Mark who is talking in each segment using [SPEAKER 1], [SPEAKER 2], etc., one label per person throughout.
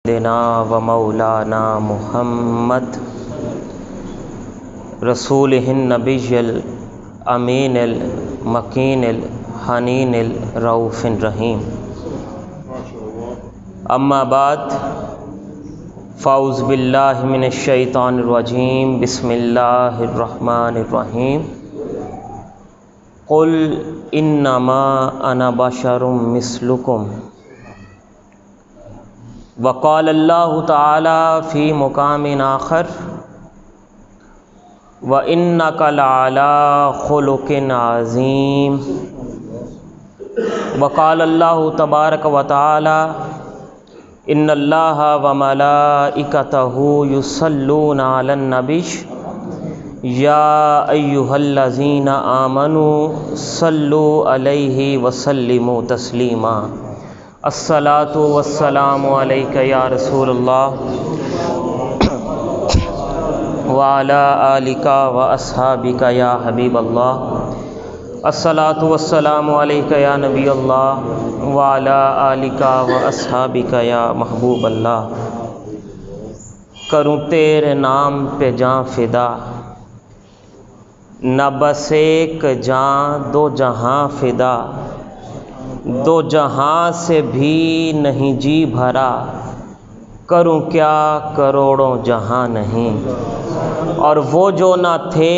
[SPEAKER 1] سیدنا و مولانا محمد رسولہ النبی الامین المکین الحنین الرؤوف الرحیم، اما بعد فاعوذ باللہ من الشیطان الرجیم، بسم اللہ الرحمن الرحیم۔ قل انما انا بشر مثلکم، وقال اللہ تعالی فی مقام آخر وَإِنَّكَ لَعَلَىٰ خُلُقٍ عَظِيمٍ، وقال اللہ تبارک و تعالی ان اللہ وملائکتہ یصلون علی النبی یا ایہا الذین آمنوا صلوا علیہ وسلموا تسلیما۔ الصلاۃ والسلام علیک یا رسول اللہ وعلی آلک واصحابک یا حبیب اللہ۔ الصلاۃ والسلام علیک یا نبی اللہ وعلی آلک واصحابک یا محبوب اللہ۔ کروں تیرے نام پہ جاں فدا، نہ بس ایک جاں دو جہاں فدا، دو جہاں سے بھی نہیں جی بھرا، کروں کیا کروڑوں جہاں نہیں۔ اور وہ جو نہ تھے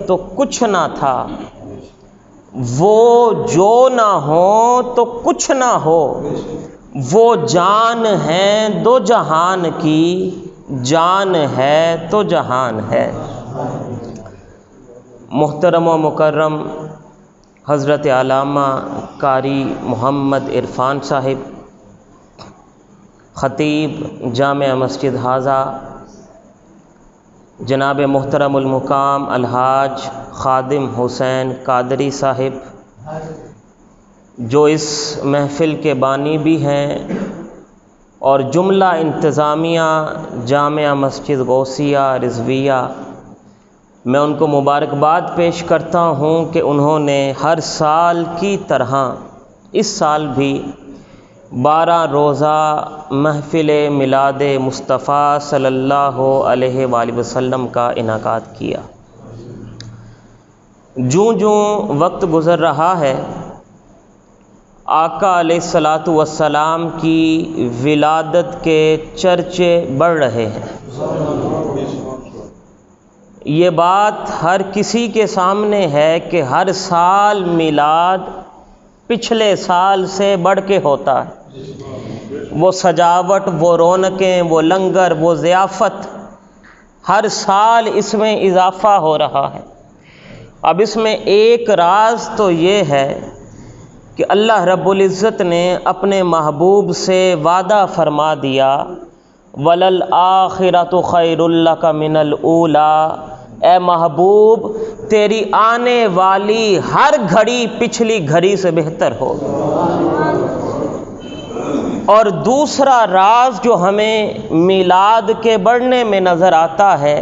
[SPEAKER 1] تو کچھ نہ تھا، وہ جو نہ ہو تو کچھ نہ ہو، وہ جان ہے دو جہان کی، جان ہے تو جہان ہے۔ محترم و مکرم حضرت علامہ قاری محمد عرفان صاحب، خطیب جامع مسجد حاضہ، جناب محترم المقام الحاج خادم حسین قادری صاحب، جو اس محفل کے بانی بھی ہیں، اور جملہ انتظامیہ جامع مسجد غوثیہ رضویہ، میں ان کو مبارکباد پیش کرتا ہوں کہ انہوں نے ہر سال کی طرح اس سال بھی 12 روزہ محفل میلاد مصطفیٰ صلی اللہ علیہ وآلہ وسلم کا انعقاد کیا۔ جوں جوں وقت گزر رہا ہے، آقا علیہ الصلاۃ والسلام کی ولادت کے چرچے بڑھ رہے ہیں۔ یہ بات ہر کسی کے سامنے ہے کہ ہر سال میلاد پچھلے سال سے بڑھ کے ہوتا ہے۔ وہ سجاوٹ، وہ رونقیں، وہ لنگر، وہ ضیافت، ہر سال اس میں اضافہ ہو رہا ہے۔ اب اس میں ایک راز تو یہ ہے کہ اللہ رب العزت نے اپنے محبوب سے وعدہ فرما دیا، وَلَلْآخِرَةُ خَيْرٌ لَكَ مِنَ الْأُولَىٰ، اے محبوب تیری آنے والی ہر گھڑی پچھلی گھڑی سے بہتر ہوگی۔ اور دوسرا راز جو ہمیں میلاد کے بڑھنے میں نظر آتا ہے،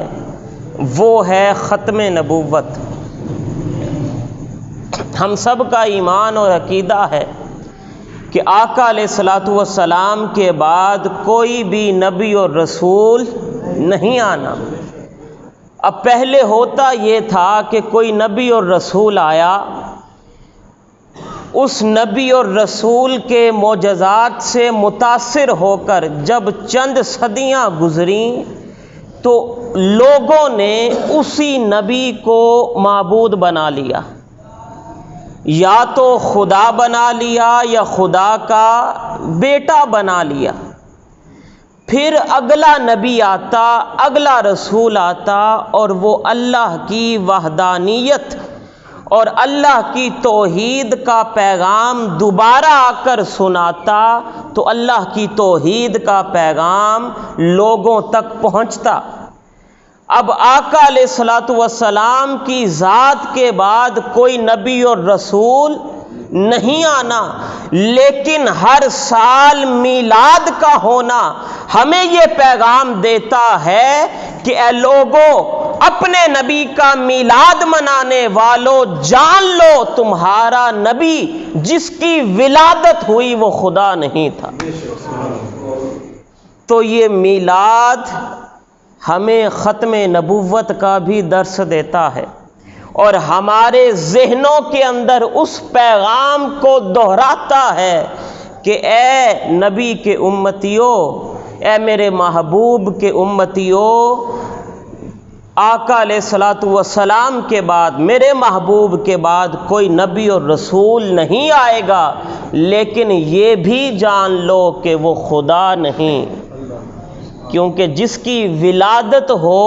[SPEAKER 1] وہ ہے ختم نبوت۔ ہم سب کا ایمان اور عقیدہ ہے کہ آقا علیہ الصلاۃ والسلام کے بعد کوئی بھی نبی اور رسول نہیں آنا۔ اب پہلے ہوتا یہ تھا کہ کوئی نبی اور رسول آیا، اس نبی اور رسول کے معجزات سے متاثر ہو کر جب چند صدیاں گزریں تو لوگوں نے اسی نبی کو معبود بنا لیا، یا تو خدا بنا لیا یا خدا کا بیٹا بنا لیا۔ پھر اگلا نبی آتا، اگلا رسول آتا، اور وہ اللہ کی وحدانیت اور اللہ کی توحید کا پیغام دوبارہ آ کر سناتا، تو اللہ کی توحید کا پیغام لوگوں تک پہنچتا۔ اب آقا علیہ الصلاۃ والسلام کی ذات کے بعد کوئی نبی اور رسول نہیں آنا، لیکن ہر سال میلاد کا ہونا ہمیں یہ پیغام دیتا ہے کہ اے لوگو، اپنے نبی کا میلاد منانے والوں جان لو تمہارا نبی جس کی ولادت ہوئی وہ خدا نہیں تھا۔ تو یہ میلاد ہمیں ختم نبوت کا بھی درس دیتا ہے اور ہمارے ذہنوں کے اندر اس پیغام کو دہراتا ہے کہ اے نبی کے امتیوں، اے میرے محبوب کے امتیوں، آقا علیہ الصلوۃ والسلام کے بعد، میرے محبوب کے بعد کوئی نبی اور رسول نہیں آئے گا، لیکن یہ بھی جان لو کہ وہ خدا نہیں، کیونکہ جس کی ولادت ہو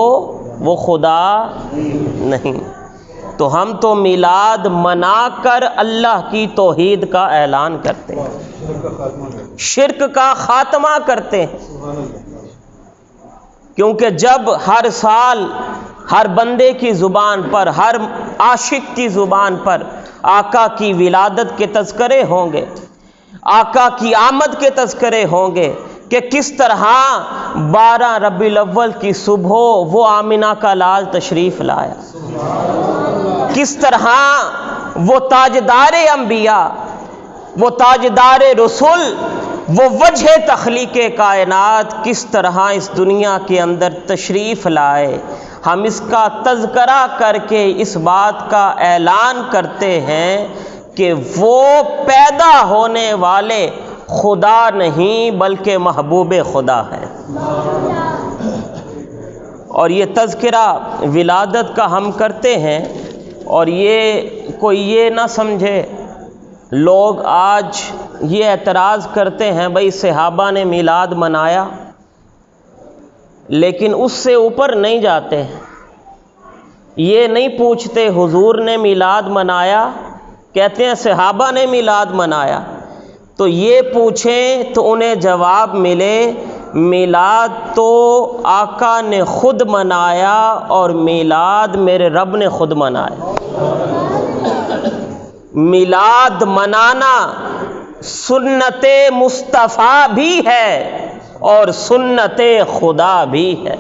[SPEAKER 1] وہ خدا نہیں۔ تو ہم تو میلاد منا کر اللہ کی توحید کا اعلان کرتے ہیں، شرک کا خاتمہ کرتے ہیں، کیونکہ جب ہر سال ہر بندے کی زبان پر، ہر عاشق کی زبان پر آقا کی ولادت کے تذکرے ہوں گے، آقا کی آمد کے تذکرے ہوں گے کہ کس طرح 12 ربیع الاول کی صبح وہ آمنہ کا لال تشریف لایا، کس طرح وہ تاجدار انبیاء، وہ تاجدار رسول، وہ وجہ تخلیق کائنات کس طرح اس دنیا کے اندر تشریف لائے، ہم اس کا تذکرہ کر کے اس بات کا اعلان کرتے ہیں کہ وہ پیدا ہونے والے خدا نہیں بلکہ محبوب خدا ہے۔ اور یہ تذکرہ ولادت کا ہم کرتے ہیں، اور یہ کوئی یہ نہ سمجھے، لوگ آج یہ اعتراض کرتے ہیں بھئی صحابہ نے میلاد منایا، لیکن اس سے اوپر نہیں جاتے، یہ نہیں پوچھتے حضور نے میلاد منایا، کہتے ہیں صحابہ نے میلاد منایا۔ تو یہ پوچھیں تو انہیں جواب ملے میلاد تو آقا نے خود منایا اور میلاد میرے رب نے خود منایا۔ میلاد منانا سنت مصطفیٰ بھی ہے اور سنت خدا بھی ہے۔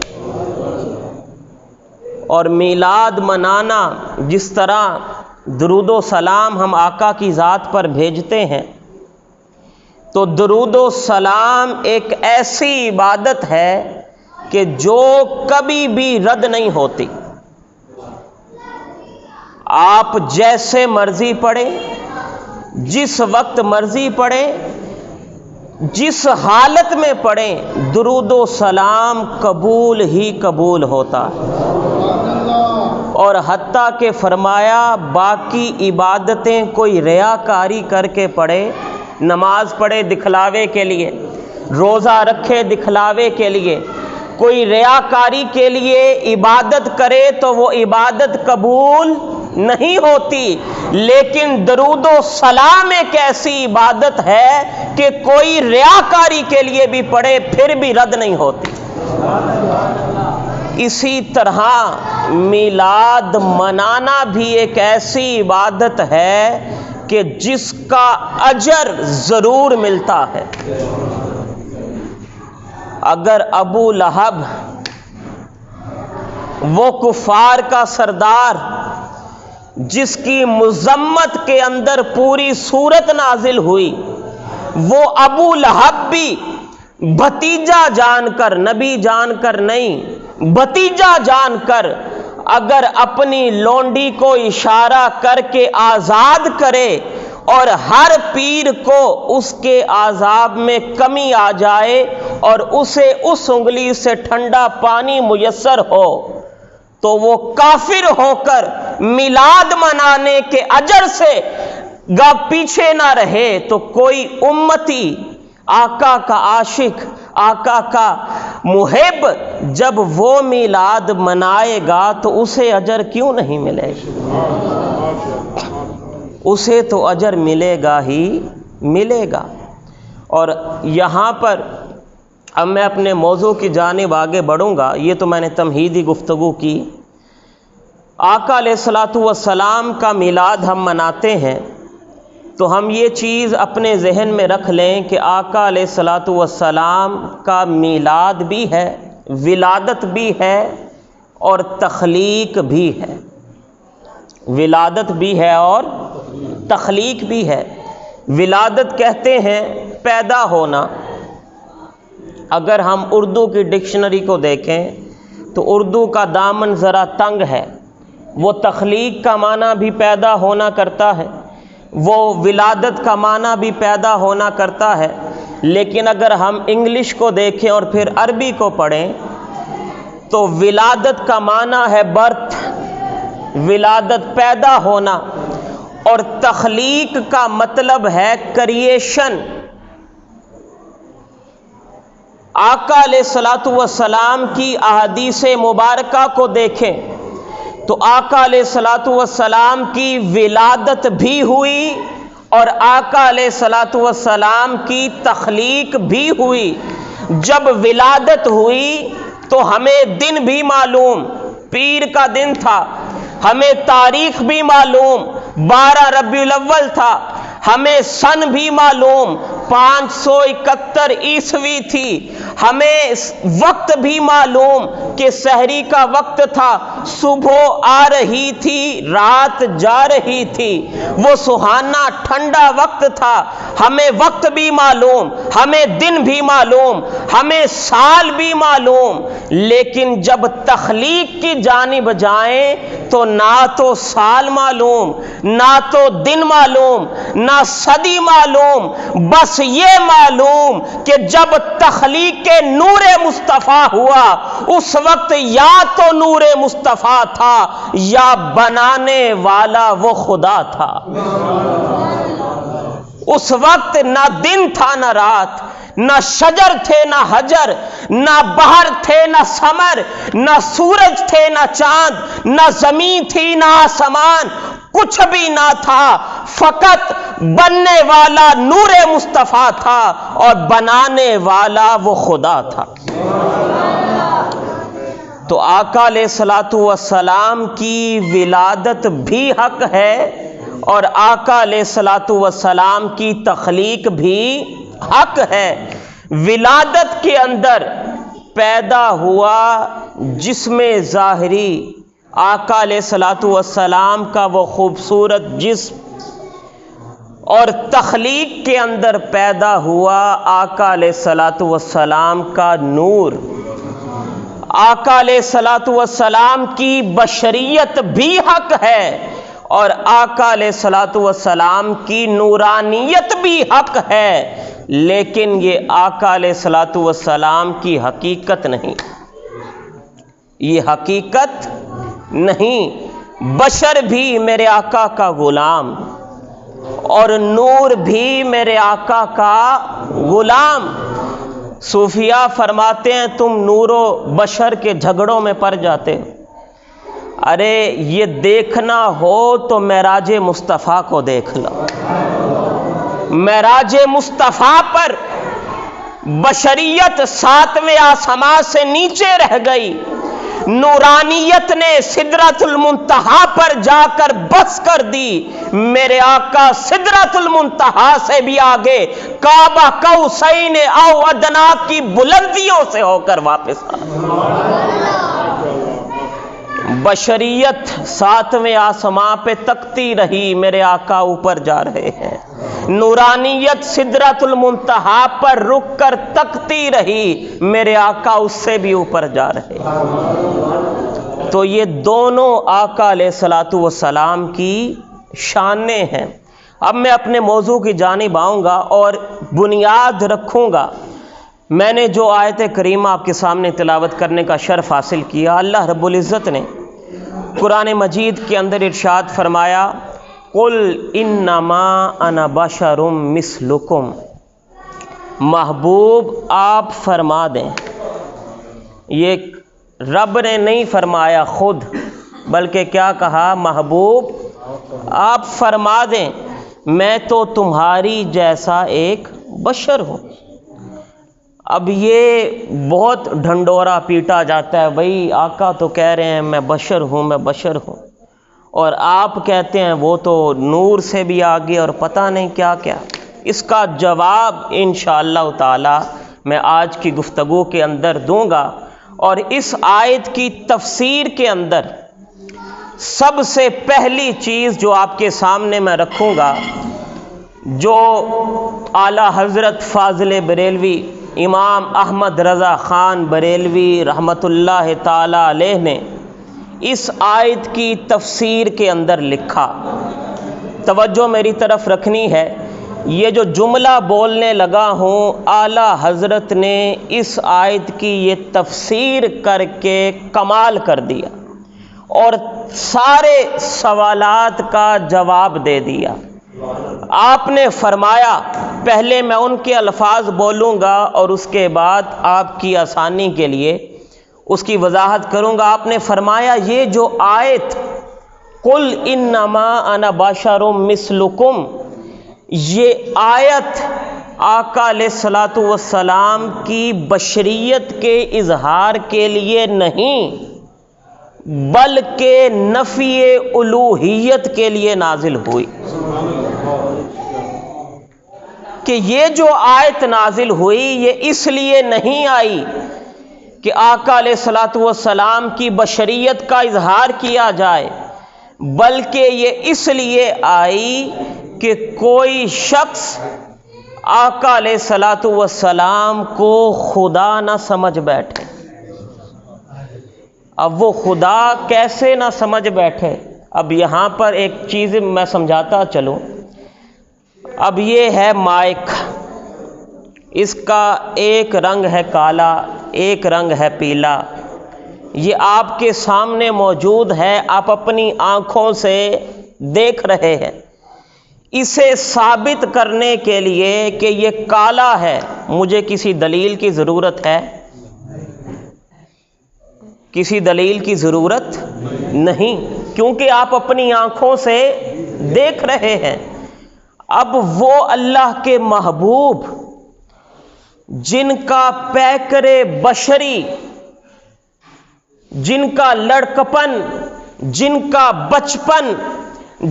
[SPEAKER 1] اور میلاد منانا، جس طرح درود و سلام ہم آقا کی ذات پر بھیجتے ہیں، تو درود و سلام ایک ایسی عبادت ہے کہ جو کبھی بھی رد نہیں ہوتی، آپ جیسے مرضی پڑھیں، جس وقت مرضی پڑھیں، جس حالت میں پڑھیں، درود و سلام قبول ہی قبول ہوتا ہے۔ اور حتیٰ کہ فرمایا باقی عبادتیں کوئی ریاکاری کر کے پڑھے، نماز پڑھے دکھلاوے کے لیے، روزہ رکھے دکھلاوے کے لیے، کوئی ریاکاری کے لیے عبادت کرے تو وہ عبادت قبول نہیں ہوتی، لیکن درود و سلام ایک ایسی عبادت ہے کہ کوئی ریاکاری کے لیے بھی پڑھے پھر بھی رد نہیں ہوتی۔ اسی طرح میلاد منانا بھی ایک ایسی عبادت ہے کہ جس کا اجر ضرور ملتا ہے۔ اگر ابو لہب، وہ کفار کا سردار جس کی مذمت کے اندر پوری سورت نازل ہوئی، وہ ابو لہب بھی بھتیجا جان کر، نبی جان کر نہیں، بھتیجا جان کر اگر اپنی لونڈی کو اشارہ کر کے آزاد کرے اور ہر پیر کو اس کے عذاب میں کمی آ جائے اور اسے اس انگلی سے ٹھنڈا پانی میسر ہو، تو وہ کافر ہو کر میلاد منانے کے اجر سے پیچھے نہ رہے، تو کوئی امتی آقا کا عاشق، آقا کا محب جب وہ میلاد منائے گا تو اسے اجر کیوں نہیں ملے گا؟ اسے تو اجر ملے گا ہی ملے گا۔ اور یہاں پر اب میں اپنے موضوع کی جانب آگے بڑھوں گا، یہ تو میں نے تمہیدی گفتگو کی۔ آقا علیہ الصلوۃ والسلام کا میلاد ہم مناتے ہیں تو ہم یہ چیز اپنے ذہن میں رکھ لیں کہ آقا علیہ الصلوۃ والسلام کا میلاد بھی ہے، ولادت بھی ہے اور تخلیق بھی ہے۔ ولادت بھی ہے اور تخلیق بھی ہے۔ ولادت کہتے ہیں پیدا ہونا، اگر ہم اردو کی ڈکشنری کو دیکھیں تو اردو کا دامن ذرا تنگ ہے، وہ تخلیق کا معنی بھی پیدا ہونا کرتا ہے، وہ ولادت کا معنی بھی پیدا ہونا کرتا ہے، لیکن اگر ہم انگلش کو دیکھیں اور پھر عربی کو پڑھیں تو ولادت کا معنی ہے برتھ، ولادت پیدا ہونا، اور تخلیق کا مطلب ہے کریشن۔ آقا علیہ الصلوۃ والسلام کی احادیث مبارکہ کو دیکھیں تو آقا علیہ الصلوۃ والسلام کی ولادت بھی ہوئی اور آقا علیہ الصلوۃ والسلام کی تخلیق بھی ہوئی۔ جب ولادت ہوئی تو ہمیں دن بھی معلوم، پیر کا دن تھا، ہمیں تاریخ بھی معلوم 12 ربیع الاول تھا، ہمیں سن بھی معلوم 571 عیسوی تھی، ہمیں وقت بھی معلوم کہ سحری کا وقت تھا، صبح آ رہی تھی، رات جا رہی تھی، وہ سہانا ٹھنڈا وقت تھا، ہمیں وقت بھی معلوم، ہمیں دن بھی معلوم، ہمیں سال بھی معلوم، لیکن جب تخلیق کی جانب جائیں تو نہ تو سال معلوم، نہ تو دن معلوم، نہ صدی معلوم، بس یہ معلوم کہ جب تخلیق کے نور مصطفیٰ ہوا اس وقت یا تو نور مصطفیٰ تھا یا بنانے والا وہ خدا تھا۔ اس وقت نہ دن تھا نہ رات، نہ شجر تھے نہ حجر، نہ بحر تھے نہ سمر، نہ سورج تھے نہ چاند، نہ زمین تھی نہ آسمان، کچھ بھی نہ تھا، فقط بننے والا نور مصطفیٰ تھا اور بنانے والا وہ خدا تھا۔ تو آقا علیہ الصلوۃ والسلام کی ولادت بھی حق ہے اور آقا علیہ الصلوۃ والسلام کی تخلیق بھی حق ہے۔ ولادت کے اندر پیدا ہوا جسم ظاہری، آقا علیہ الصلوۃ والسلام کا وہ خوبصورت جسم، اور تخلیق کے اندر پیدا ہوا آقا علیہ الصلوۃ والسلام کا نور۔ آقا علیہ الصلوۃ والسلام کی بشریت بھی حق ہے اور آقا علیہ الصلوۃ والسلام کی نورانیت بھی حق ہے، لیکن یہ آقا علیہ الصلوۃ والسلام کی حقیقت نہیں، یہ حقیقت نہیں۔ بشر بھی میرے آقا کا غلام اور نور بھی میرے آقا کا غلام۔ صوفیاء فرماتے ہیں تم نور و بشر کے جھگڑوں میں پڑ جاتے ہو۔ ارے یہ دیکھنا ہو تو معراج مصطفیٰ کو دیکھ لو۔ معراج مصطفیٰ پر بشریت 7ویں آسمان سے نیچے رہ گئی، نورانیت نے سدرۃ المنتہا پر جا کر بس کر دی، میرے آقا سدرۃ المنتہا سے بھی آگے کعبہ قوسین او ادنا کی بلندیوں سے ہو کر واپس آ۔ بشریت 7ویں آسمان پہ تکتی رہی، میرے آقا اوپر جا رہے ہیں، نورانیت سدرۃ المنتہا پر رک کر تکتی رہی، میرے آقا اس سے بھی اوپر جا رہے ہیں۔ تو یہ دونوں آقا علیہ الصلوۃ والسلام کی شانیں ہیں۔ اب میں اپنے موضوع کی جانب آؤں گا اور بنیاد رکھوں گا۔ میں نے جو آیت کریمہ آپ کے سامنے تلاوت کرنے کا شرف حاصل کیا، اللہ رب العزت نے قرآن مجید کے اندر ارشاد فرمایا قل انما انا بشر مثلکم، محبوب آپ فرما دیں، یہ رب نے نہیں فرمایا خود، بلکہ کیا کہا، محبوب آپ فرما دیں میں تو تمہاری جیسا ایک بشر ہوں۔ اب یہ بہت ڈھنڈورا پیٹا جاتا ہے، بھائی آقا تو کہہ رہے ہیں میں بشر ہوں، میں بشر ہوں، اور آپ کہتے ہیں وہ تو نور سے بھی آگے اور پتہ نہیں کیا کیا۔ اس کا جواب انشاءاللہ تعالی میں آج کی گفتگو کے اندر دوں گا، اور اس آیت کی تفسیر کے اندر سب سے پہلی چیز جو آپ کے سامنے میں رکھوں گا، جو اعلیٰ حضرت فاضل بریلوی امام احمد رضا خان بریلوی رحمۃ اللہ تعالی علیہ نے اس آیت کی تفسیر کے اندر لکھا۔ توجہ میری طرف رکھنی ہے، یہ جو جملہ بولنے لگا ہوں اعلیٰ حضرت نے اس آیت کی یہ تفسیر کر کے کمال کر دیا اور سارے سوالات کا جواب دے دیا۔ آپ نے فرمایا، پہلے میں ان کے الفاظ بولوں گا اور اس کے بعد آپ کی آسانی کے لیے اس کی وضاحت کروں گا۔ آپ نے فرمایا یہ جو آیت قل انما انا بشر مثلکم، یہ آیت آقا علیہ الصلوۃ والسلام کی بشریت کے اظہار کے لیے نہیں بلکہ نفی الوہیت کے لیے نازل ہوئی۔ کہ یہ جو آیت نازل ہوئی یہ اس لیے نہیں آئی کہ آقا علیہ الصلوۃ والسلام کی بشریت کا اظہار کیا جائے، بلکہ یہ اس لیے آئی کہ کوئی شخص آقا علیہ الصلوۃ والسلام کو خدا نہ سمجھ بیٹھے۔ اب وہ خدا کیسے نہ سمجھ بیٹھے؟ اب یہاں پر ایک چیز میں سمجھاتا چلوں۔ اب یہ ہے مائک، اس کا ایک رنگ ہے کالا، ایک رنگ ہے پیلا، یہ آپ کے سامنے موجود ہے، آپ اپنی آنکھوں سے دیکھ رہے ہیں۔ اسے ثابت کرنے کے لیے کہ یہ کالا ہے مجھے کسی دلیل کی ضرورت ہے؟ کسی دلیل کی ضرورت نہیں، کیونکہ آپ اپنی آنکھوں سے دیکھ رہے ہیں۔ اب وہ اللہ کے محبوب جن کا پیکر بشری، جن کا لڑکپن، جن کا بچپن،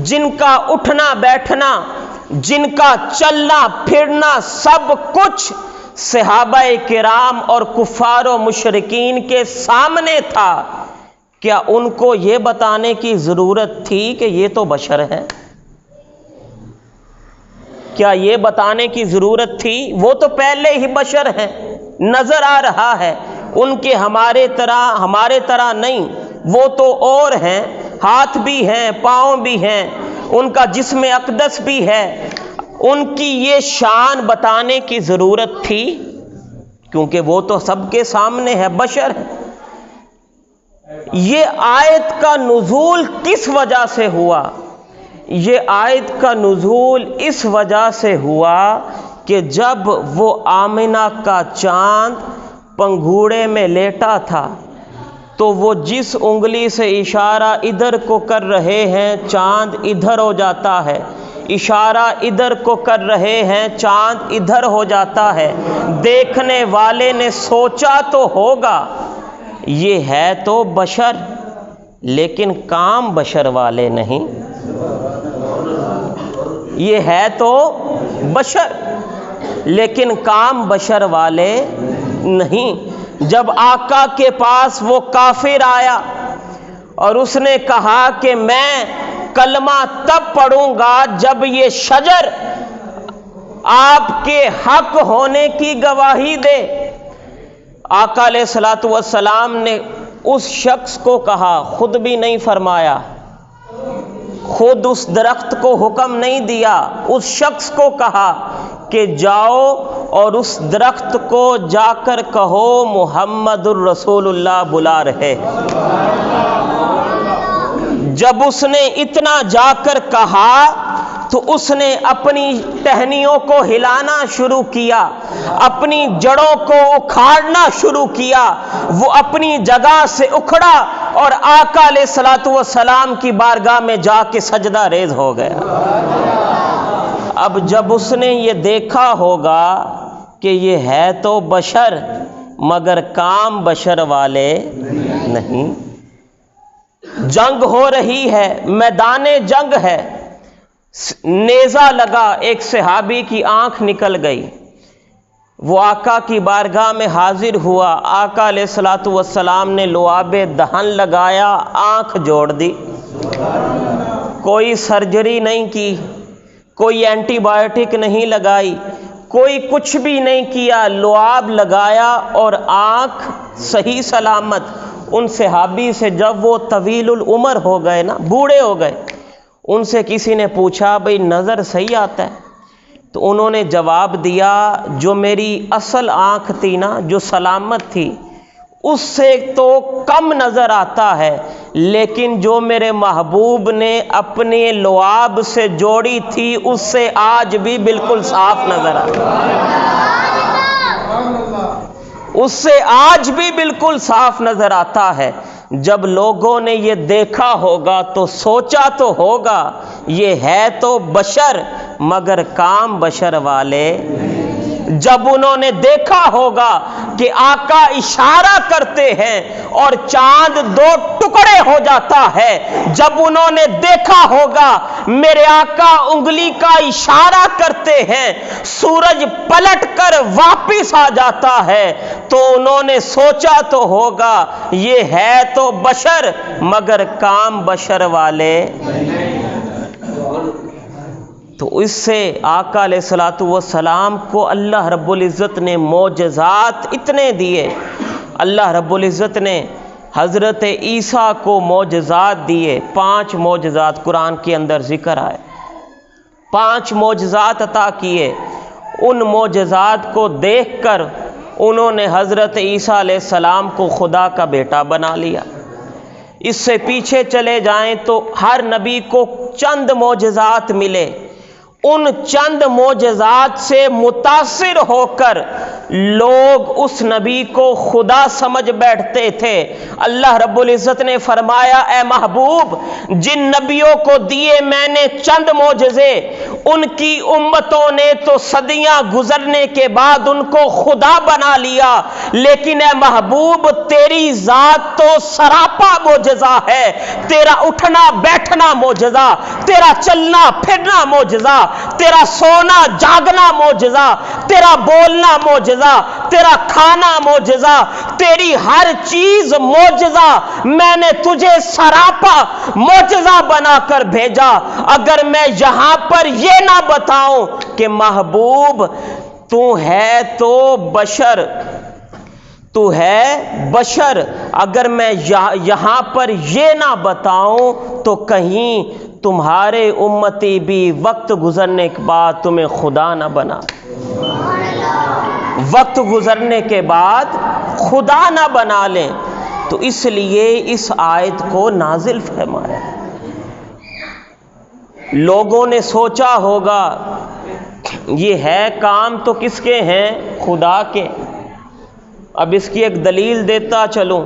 [SPEAKER 1] جن کا اٹھنا بیٹھنا، جن کا چلنا پھرنا سب کچھ صحابہ کرام اور کفار و مشرکین کے سامنے تھا، کیا ان کو یہ بتانے کی ضرورت تھی کہ یہ تو بشر ہے؟ کیا یہ بتانے کی ضرورت تھی؟ وہ تو پہلے ہی بشر ہیں، نظر آ رہا ہے ان کے ہمارے طرح نہیں، وہ تو اور ہیں، ہاتھ بھی ہیں، پاؤں بھی ہیں، ان کا جسم اقدس بھی ہے، ان کی یہ شان بتانے کی ضرورت تھی؟ کیونکہ وہ تو سب کے سامنے ہے، بشر ہے۔ یہ آیت کا نزول کس وجہ سے ہوا؟ یہ آیت کا نزول اس وجہ سے ہوا کہ جب وہ آمنہ کا چاند پنگھوڑے میں لیٹا تھا تو وہ جس انگلی سے اشارہ ادھر کو کر رہے ہیں چاند ادھر ہو جاتا ہے، اشارہ ادھر کو کر رہے ہیں چاند ادھر ہو جاتا ہے۔ دیکھنے والے نے سوچا تو ہوگا یہ ہے تو بشر، لیکن کام بشر والے نہیں، یہ ہے تو بشر لیکن کام بشر والے نہیں۔ جب آقا کے پاس وہ کافر آیا اور اس نے کہا کہ میں کلمہ تب پڑھوں گا جب یہ شجر آپ کے حق ہونے کی گواہی دے، آقا علیہ الصلوۃ والسلام نے اس شخص کو کہا، خود بھی نہیں فرمایا، خود اس درخت کو حکم نہیں دیا، اس شخص کو کہا کہ جاؤ اور اس درخت کو جا کر کہو محمد الرسول اللہ بلا رہے۔ جب اس نے اتنا جا کر کہا تو اس نے اپنی ٹہنیوں کو ہلانا شروع کیا، اپنی جڑوں کو اکھاڑنا شروع کیا، وہ اپنی جگہ سے اکھڑا اور آقا علیہ الصلوۃ والسلام کی بارگاہ میں جا کے سجدہ ریز ہو گیا۔ اب جب اس نے یہ دیکھا ہوگا کہ یہ ہے تو بشر مگر کام بشر والے نہیں، جنگ ہو رہی ہے، میدان جنگ ہے، نیزہ لگا، ایک صحابی کی آنکھ نکل گئی، وہ آقا کی بارگاہ میں حاضر ہوا، آقا علیہ الصلوۃ والسلام نے لعاب دہن لگایا، آنکھ جوڑ دی، کوئی سرجری نہیں کی، کوئی اینٹی بائیوٹک نہیں لگائی، کوئی کچھ بھی نہیں کیا، لعاب لگایا اور آنکھ صحیح سلامت۔ ان صحابی سے جب وہ طویل العمر ہو گئے نا، بوڑھے ہو گئے، ان سے کسی نے پوچھا بھئی نظر صحیح آتا ہے؟ تو انہوں نے جواب دیا جو میری اصل آنکھ تھی نا، جو سلامت تھی، اس سے تو کم نظر آتا ہے، لیکن جو میرے محبوب نے اپنے لعاب سے جوڑی تھی اس سے آج بھی بالکل صاف نظر آتا ہے، اس سے آج بھی بالکل صاف نظر آتا ہے۔ جب لوگوں نے یہ دیکھا ہوگا تو سوچا تو ہوگا یہ ہے تو بشر مگر کام بشر والے۔ جب انہوں نے دیکھا ہوگا کہ آقا اشارہ کرتے ہیں اور چاند دو ٹکڑے ہو جاتا ہے، جب انہوں نے دیکھا ہوگا میرے آقا انگلی کا اشارہ کرتے ہیں، سورج پلٹ کر واپس آ جاتا ہے، تو انہوں نے سوچا تو ہوگا یہ ہے تو بشر مگر کام بشر والے۔ تو اس سے آقا علیہ الصلوۃ والسلام کو اللہ رب العزت نے معجزات اتنے دیے۔ اللہ رب العزت نے حضرت عیسیٰ کو معجزات دیے، 5 معجزات قرآن کے اندر ذکر آئے، 5 معجزات عطا کیے۔ ان معجزات کو دیکھ کر انہوں نے حضرت عیسیٰ علیہ السلام کو خدا کا بیٹا بنا لیا۔ اس سے پیچھے چلے جائیں تو ہر نبی کو چند معجزات ملے، ان چند معجزات سے متاثر ہو کر لوگ اس نبی کو خدا سمجھ بیٹھتے تھے۔ اللہ رب العزت نے فرمایا اے محبوب، جن نبیوں کو دیے میں نے چند معجزے، ان کی امتوں نے تو صدیاں گزرنے کے بعد ان کو خدا بنا لیا، لیکن اے محبوب تیری ذات تو سراپا معجزہ ہے۔ تیرا اٹھنا بیٹھنا معجزہ، تیرا چلنا پھرنا معجزہ، تیرا سونا جاگنا معجزہ، تیرا بولنا معجزہ، تیرا کھانا معجزہ، تیری ہر چیز معجزہ۔ میں نے تجھے سراپا معجزہ بنا کر بھیجا۔ اگر میں یہاں پر یہ نہ بتاؤں کہ محبوب تو ہے تو بشر، تو ہے بشر، اگر میں یہاں پر یہ نہ بتاؤں تو کہیں تمہارے امتی بھی وقت گزرنے کے بعد تمہیں خدا نہ بنا، وقت گزرنے کے بعد خدا نہ بنا لیں۔ تو اس لیے اس آیت کو نازل فرمایا۔ لوگوں نے سوچا ہوگا یہ ہے کام تو کس کے ہیں؟ خدا کے۔ اب اس کی ایک دلیل دیتا چلوں۔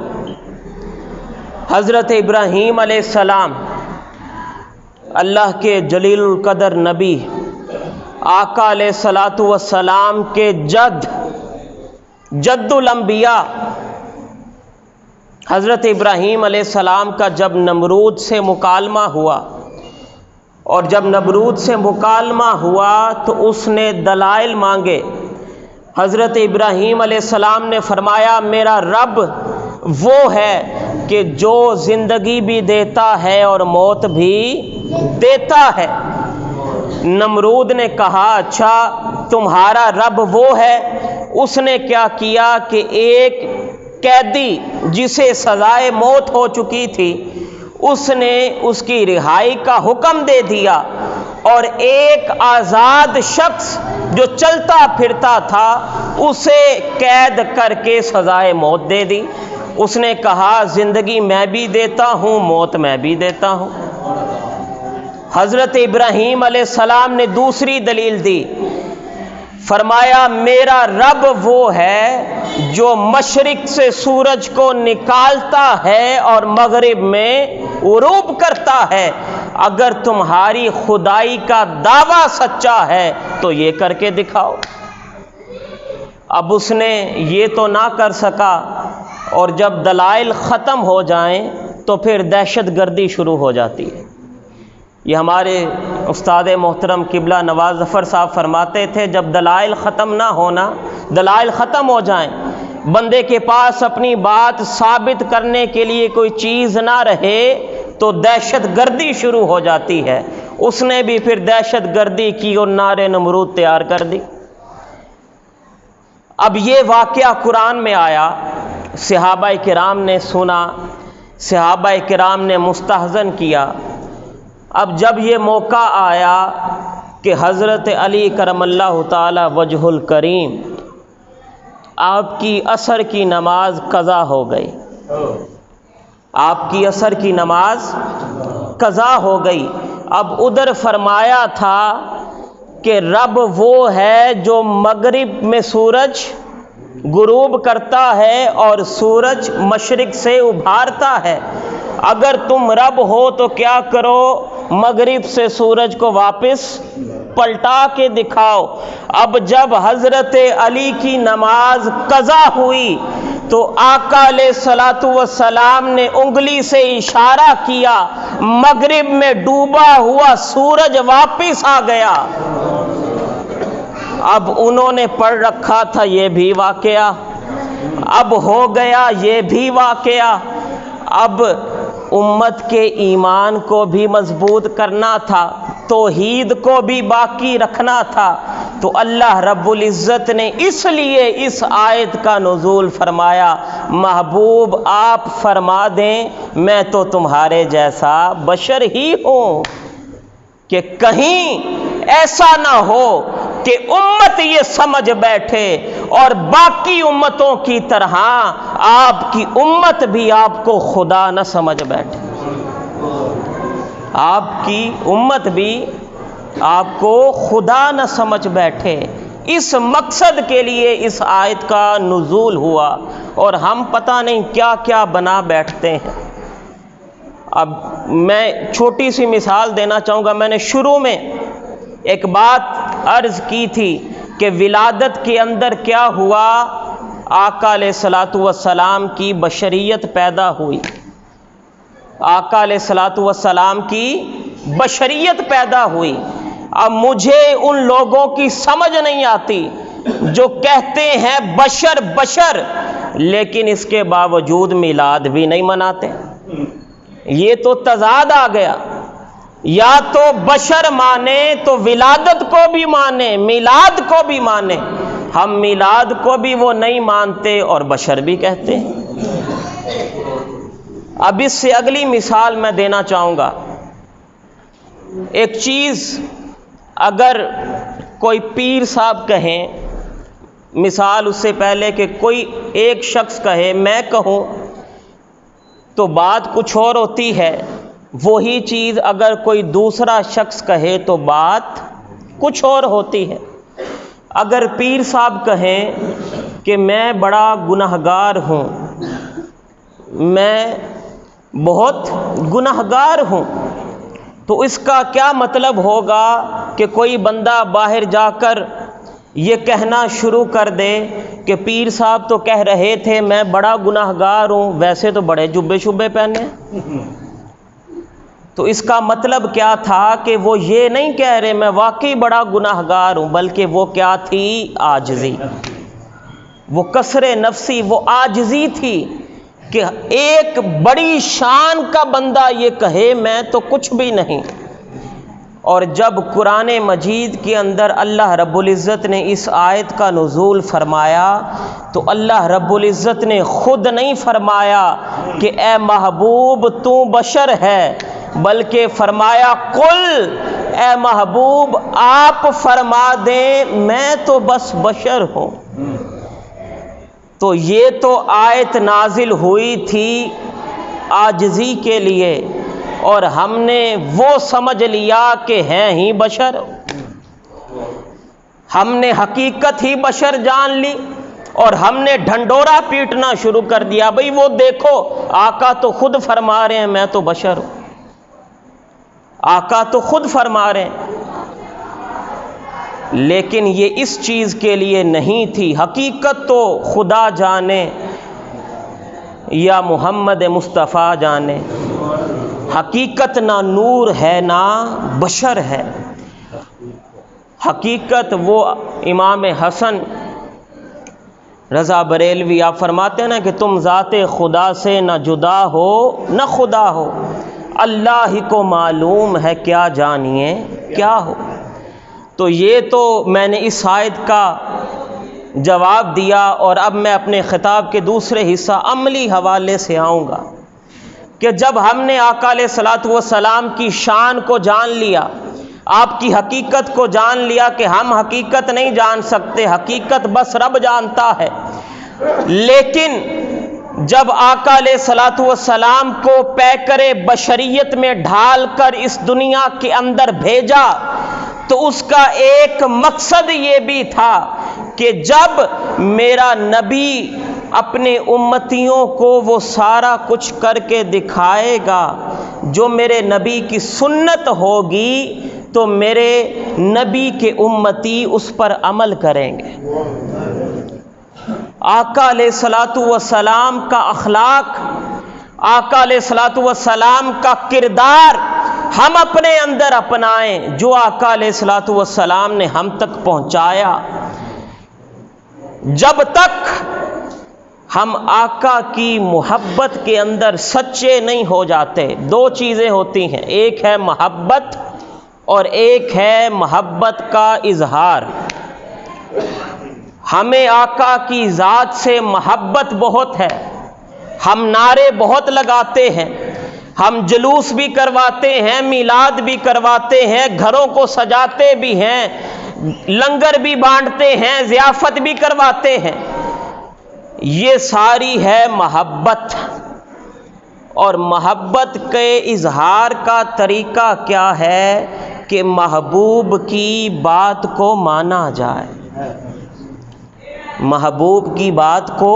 [SPEAKER 1] حضرت ابراہیم علیہ السلام اللہ کے جلیل القدر نبی، آقا علیہ الصلوۃ والسلام کے جد الانبیاء، حضرت ابراہیم علیہ السلام کا جب نمرود سے مکالمہ ہوا، اور جب نمرود سے مکالمہ ہوا تو اس نے دلائل مانگے۔ حضرت ابراہیم علیہ السلام نے فرمایا میرا رب وہ ہے کہ جو زندگی بھی دیتا ہے اور موت بھی دیتا ہے۔ نمرود نے کہا اچھا تمہارا رب وہ ہے؟ اس نے کیا کیا کہ ایک قیدی جسے سزائے موت ہو چکی تھی، اس نے اس کی رہائی کا حکم دے دیا، اور ایک آزاد شخص جو چلتا پھرتا تھا اسے قید کر کے سزائے موت دے دی۔ اس نے کہا زندگی میں بھی دیتا ہوں، موت میں بھی دیتا ہوں۔ حضرت ابراہیم علیہ السلام نے دوسری دلیل دی، فرمایا میرا رب وہ ہے جو مشرق سے سورج کو نکالتا ہے اور مغرب میں غروب کرتا ہے۔ اگر تمہاری خدائی کا دعویٰ سچا ہے تو یہ کر کے دکھاؤ۔ اب اس نے یہ تو نہ کر سکا، اور جب دلائل ختم ہو جائیں تو پھر دہشت گردی شروع ہو جاتی ہے۔ یہ ہمارے استاد محترم قبلہ نواز ظفر صاحب فرماتے تھے جب دلائل ختم نہ ہونا، دلائل ختم ہو جائیں، بندے کے پاس اپنی بات ثابت کرنے کے لیے کوئی چیز نہ رہے تو دہشت گردی شروع ہو جاتی ہے۔ اس نے بھی پھر دہشت گردی کی اور نعرے نمرود تیار کر دی۔ اب یہ واقعہ قرآن میں آیا، صحابہ کرام نے سنا، صحابہ کرام نے مستحزن کیا۔ اب جب یہ موقع آیا کہ حضرت علی کرم اللہ تعالی وجہ الکریم آپ کی عصر کی نماز قضا ہو گئی، آپ کی عصر کی نماز قضا ہو گئی۔ اب ادھر فرمایا تھا کہ رب وہ ہے جو مغرب میں سورج غروب کرتا ہے اور سورج مشرق سے ابھارتا ہے۔ اگر تم رب ہو تو کیا کرو، مغرب سے سورج کو واپس پلٹا کے دکھاؤ۔ اب جب حضرت علی کی نماز قضا ہوئی تو آقا علیہ الصلوۃ والسلام نے انگلی سے اشارہ کیا، مغرب میں ڈوبا ہوا سورج واپس آ گیا۔ اب انہوں نے پڑھ رکھا تھا یہ بھی واقعہ، اب ہو گیا یہ بھی واقعہ۔ اب امت کے ایمان کو بھی مضبوط کرنا تھا، توحید کو بھی باقی رکھنا تھا، تو اللہ رب العزت نے اس لیے اس آیت کا نزول فرمایا، محبوب آپ فرما دیں میں تو تمہارے جیسا بشر ہی ہوں، کہ کہیں ایسا نہ ہو کہ امت یہ سمجھ بیٹھے اور باقی امتوں کی طرح آپ کی امت بھی آپ کو خدا نہ سمجھ بیٹھے، آپ کی امت بھی آپ کو خدا نہ سمجھ بیٹھے۔ اس مقصد کے لیے اس آیت کا نزول ہوا، اور ہم پتہ نہیں کیا کیا بنا بیٹھتے ہیں۔ اب میں چھوٹی سی مثال دینا چاہوں گا۔ میں نے شروع میں ایک بات عرض کی تھی کہ ولادت کے اندر کیا ہوا، آقا علیہ الصلوۃ والسلام کی بشریت پیدا ہوئی، آقا علیہ الصلوۃ والسلام کی بشریت پیدا ہوئی۔ اب مجھے ان لوگوں کی سمجھ نہیں آتی جو کہتے ہیں بشر بشر، لیکن اس کے باوجود میلاد بھی نہیں مناتے۔ یہ تو تضاد آ گیا، یا تو بشر مانے تو ولادت کو بھی مانے، میلاد کو بھی مانے۔ ہم میلاد کو بھی وہ نہیں مانتے اور بشر بھی کہتے ہیں۔ اب اس سے اگلی مثال میں دینا چاہوں گا۔ ایک چیز اگر کوئی پیر صاحب کہیں، مثال اس سے پہلے کہ کوئی ایک شخص کہے، میں کہوں، تو بات کچھ اور ہوتی ہے، وہی چیز اگر کوئی دوسرا شخص کہے تو بات کچھ اور ہوتی ہے۔ اگر پیر صاحب کہیں کہ میں بڑا گنہگار ہوں، میں بہت گنہگار ہوں، تو اس کا کیا مطلب ہوگا کہ کوئی بندہ باہر جا کر یہ کہنا شروع کر دے کہ پیر صاحب تو کہہ رہے تھے میں بڑا گنہگار ہوں، ویسے تو بڑے جبے شبے پہنے۔ تو اس کا مطلب کیا تھا کہ وہ یہ نہیں کہہ رہے میں واقعی بڑا گنہگار ہوں، بلکہ وہ کیا تھی، عاجزی، وہ کسر نفسی، وہ عاجزی تھی کہ ایک بڑی شان کا بندہ یہ کہے میں تو کچھ بھی نہیں۔ اور جب قرآن مجید کے اندر اللہ رب العزت نے اس آیت کا نزول فرمایا تو اللہ رب العزت نے خود نہیں فرمایا کہ اے محبوب تو بشر ہے، بلکہ فرمایا قل، اے محبوب آپ فرما دیں میں تو بس بشر ہوں۔ تو یہ تو آیت نازل ہوئی تھی عاجزی کے لیے، اور ہم نے وہ سمجھ لیا کہ ہیں ہی بشر، ہم نے حقیقت ہی بشر جان لی، اور ہم نے ڈھنڈورا پیٹنا شروع کر دیا، بھئی وہ دیکھو آقا تو خود فرما رہے ہیں میں تو بشر ہوں، آقا تو خود فرما رہے ہیں۔ لیکن یہ اس چیز کے لیے نہیں تھی، حقیقت تو خدا جانے یا محمد مصطفیٰ جانے، حقیقت نہ نور ہے نہ بشر ہے، حقیقت وہ امام حسن رضا بریلوی آپ فرماتے ہیں نا کہ تم ذات خدا سے نہ جدا ہو نہ خدا ہو، اللہ ہی کو معلوم ہے کیا جانیے کیا ہو۔ تو یہ تو میں نے اس آیت کا جواب دیا، اور اب میں اپنے خطاب کے دوسرے حصہ عملی حوالے سے آؤں گا کہ جب ہم نے آقا علیہ الصلوۃ والسلام کی شان کو جان لیا، آپ کی حقیقت کو جان لیا کہ ہم حقیقت نہیں جان سکتے، حقیقت بس رب جانتا ہے، لیکن جب آقا علیہ الصلوۃ والسلام کو پیکر بشریت میں ڈھال کر اس دنیا کے اندر بھیجا تو اس کا ایک مقصد یہ بھی تھا کہ جب میرا نبی اپنے امتیوں کو وہ سارا کچھ کر کے دکھائے گا جو میرے نبی کی سنت ہوگی تو میرے نبی کے امتی اس پر عمل کریں گے۔ آقا علیہ الصلوۃ والسلام کا اخلاق، آقا علیہ الصلوۃ والسلام کا کردار ہم اپنے اندر اپنائیں جو آقا علیہ الصلوۃ والسلام نے ہم تک پہنچایا۔ جب تک ہم آقا کی محبت کے اندر سچے نہیں ہو جاتے، دو چیزیں ہوتی ہیں، ایک ہے محبت اور ایک ہے محبت کا اظہار۔ ہمیں آقا کی ذات سے محبت بہت ہے، ہم نعرے بہت لگاتے ہیں، ہم جلوس بھی کرواتے ہیں، میلاد بھی کرواتے ہیں، گھروں کو سجاتے بھی ہیں، لنگر بھی بانٹتے ہیں، ضیافت بھی کرواتے ہیں، یہ ساری ہے محبت۔ اور محبت کے اظہار کا طریقہ کیا ہے کہ محبوب کی بات کو مانا جائے۔ محبوب کی بات کو،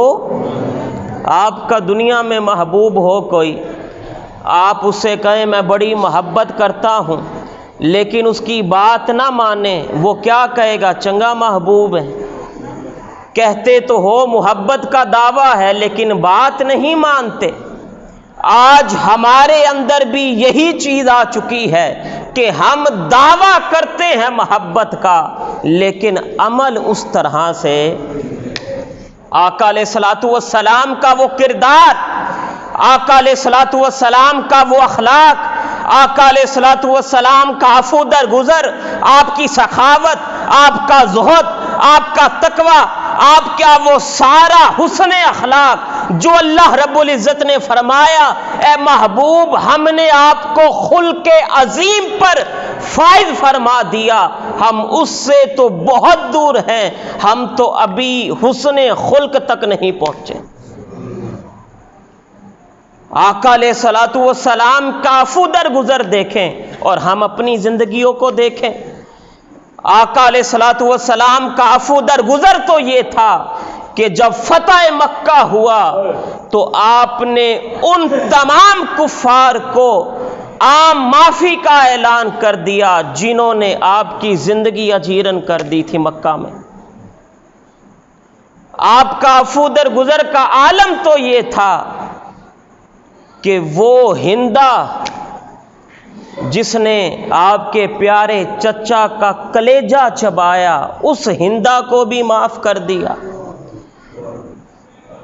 [SPEAKER 1] آپ کا دنیا میں محبوب ہو کوئی، آپ اس سے کہیں میں بڑی محبت کرتا ہوں، لیکن اس کی بات نہ مانے، وہ کیا کہے گا؟ چنگا محبوب ہے، کہتے تو ہو محبت کا دعویٰ ہے لیکن بات نہیں مانتے۔ آج ہمارے اندر بھی یہی چیز آ چکی ہے کہ ہم دعویٰ کرتے ہیں محبت کا لیکن عمل اس طرح سے، آقا علیہ الصلوۃ والسلام کا وہ کردار، آقا علیہ الصلوۃ والسلام کا وہ اخلاق، آقا علیہ الصلوۃ والسلام کا عفو درگزر، آپ کی سخاوت، آپ کا زہد، آپ کا تقوی، آپ کا وہ سارا حسن اخلاق جو اللہ رب العزت نے فرمایا اے محبوب ہم نے آپ کو خلق عظیم پر فائز فرما دیا، ہم اس سے تو بہت دور ہیں، ہم تو ابھی حسن خلق تک نہیں پہنچے۔ آقا علیہ الصلوۃ والسلام کا عفو درگزر دیکھیں اور ہم اپنی زندگیوں کو دیکھیں۔ آقا علیہ الصلوۃ والسلام کا عفو درگزر تو یہ تھا کہ جب فتح مکہ ہوا تو آپ نے ان تمام کفار کو عام معافی کا اعلان کر دیا جنہوں نے آپ کی زندگی اجیرن کر دی تھی مکہ میں۔ آپ کا عفو درگزر کا عالم تو یہ تھا کہ وہ ہندہ جس نے آپ کے پیارے چچا کا کلیجہ چبایا اس ہندہ کو بھی معاف کر دیا،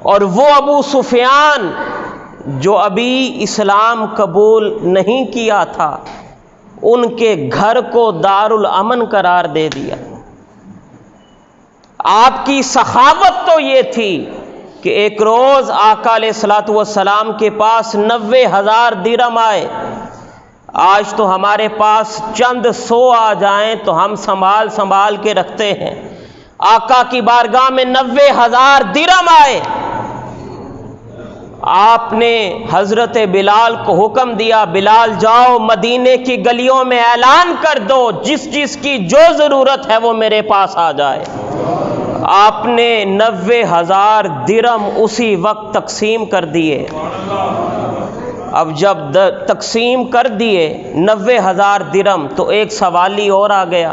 [SPEAKER 1] اور وہ ابو سفیان جو ابھی اسلام قبول نہیں کیا تھا ان کے گھر کو دارالامن قرار دے دیا۔ آپ کی سخاوت تو یہ تھی کہ ایک روز آقا علیہ الصلوۃ والسلام کے پاس 90,000 درہم آئے۔ آج تو ہمارے پاس چند 100 آ جائیں تو ہم سنبھال کے رکھتے ہیں، آقا کی بارگاہ میں 90,000 درہم آئے۔ آپ نے حضرت بلال کو حکم دیا بلال جاؤ مدینے کی گلیوں میں اعلان کر دو جس جس کی جو ضرورت ہے وہ میرے پاس آ جائے۔ آپ نے 90,000 درہم اسی وقت تقسیم کر دیے۔ اب جب تقسیم کر دیے 90,000 درہم تو ایک سوالی اور آ گیا،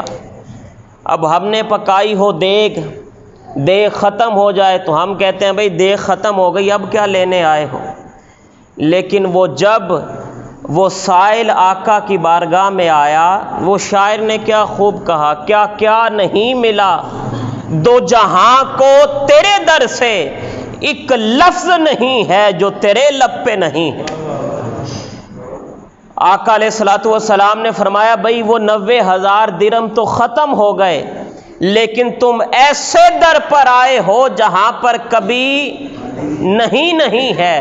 [SPEAKER 1] اب ہم نے پکائی ہو دیگ ختم ہو جائے تو ہم کہتے ہیں بھئی دیگ ختم ہو گئی اب کیا لینے آئے ہو، لیکن وہ جب وہ سائل آقا کی بارگاہ میں آیا وہ شاعر نے کیا خوب کہا، کیا کیا نہیں ملا دو جہاں کو تیرے در سے، ایک لفظ نہیں ہے جو تیرے لب پہ نہیں ہے۔ آقا علیہ الصلوۃ والسلام نے فرمایا بھئی وہ 90,000 درہم تو ختم ہو گئے لیکن تم ایسے در پر آئے ہو جہاں پر کبھی نہیں ہے،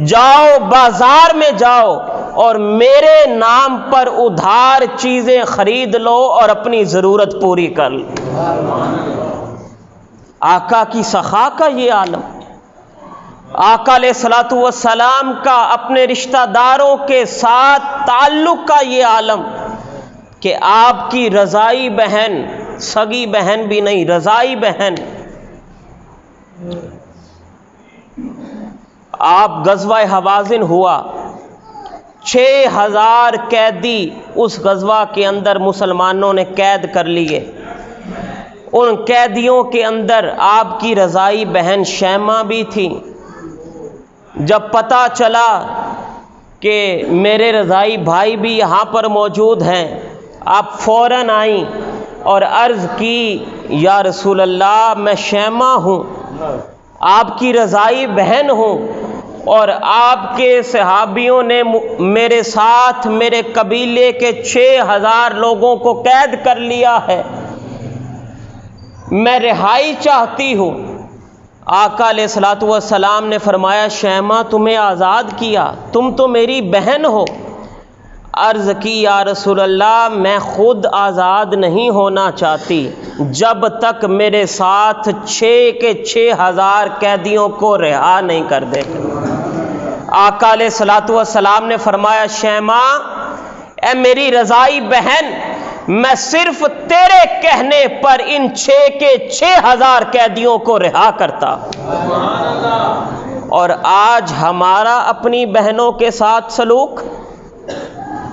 [SPEAKER 1] جاؤ بازار میں جاؤ اور میرے نام پر ادھار چیزیں خرید لو اور اپنی ضرورت پوری کر لو۔ آقا کی سخا کا یہ عالم، آقا علیہ الصلوۃ والسلام کا اپنے رشتہ داروں کے ساتھ تعلق کا یہ عالم کہ آپ کی رضائی بہن، سگی بہن بھی نہیں، رضائی بہن، آپ غزوہ حوازن ہوا، 6000 قیدی اس غزوہ کے اندر مسلمانوں نے قید کر لیے۔ ان قیدیوں کے اندر آپ کی رضائی بہن شیمہ بھی تھی۔ جب پتہ چلا کہ میرے رضائی بھائی بھی یہاں پر موجود ہیں، آپ فوراً آئیں اور عرض کی، یا رسول اللہ میں شیمہ ہوں، آپ کی رضائی بہن ہوں، اور آپ کے صحابیوں نے میرے ساتھ میرے قبیلے کے 6000 لوگوں کو قید کر لیا ہے، میں رہائی چاہتی ہوں۔ آقا علیہ الصلوۃ والسلام نے فرمایا، شیمہ تمہیں آزاد کیا، تم تو میری بہن ہو۔ عرض کی، یا رسول اللہ میں خود آزاد نہیں ہونا چاہتی جب تک میرے ساتھ 6 کے 6000 قیدیوں کو رہا نہیں کر دیتے۔ آقا علیہ الصلوۃ والسلام نے فرمایا، شیمہ اے میری رضائی بہن، میں صرف تیرے کہنے پر ان 6 کے 6000 قیدیوں کو رہا کرتا۔ اور آج ہمارا اپنی بہنوں کے ساتھ سلوک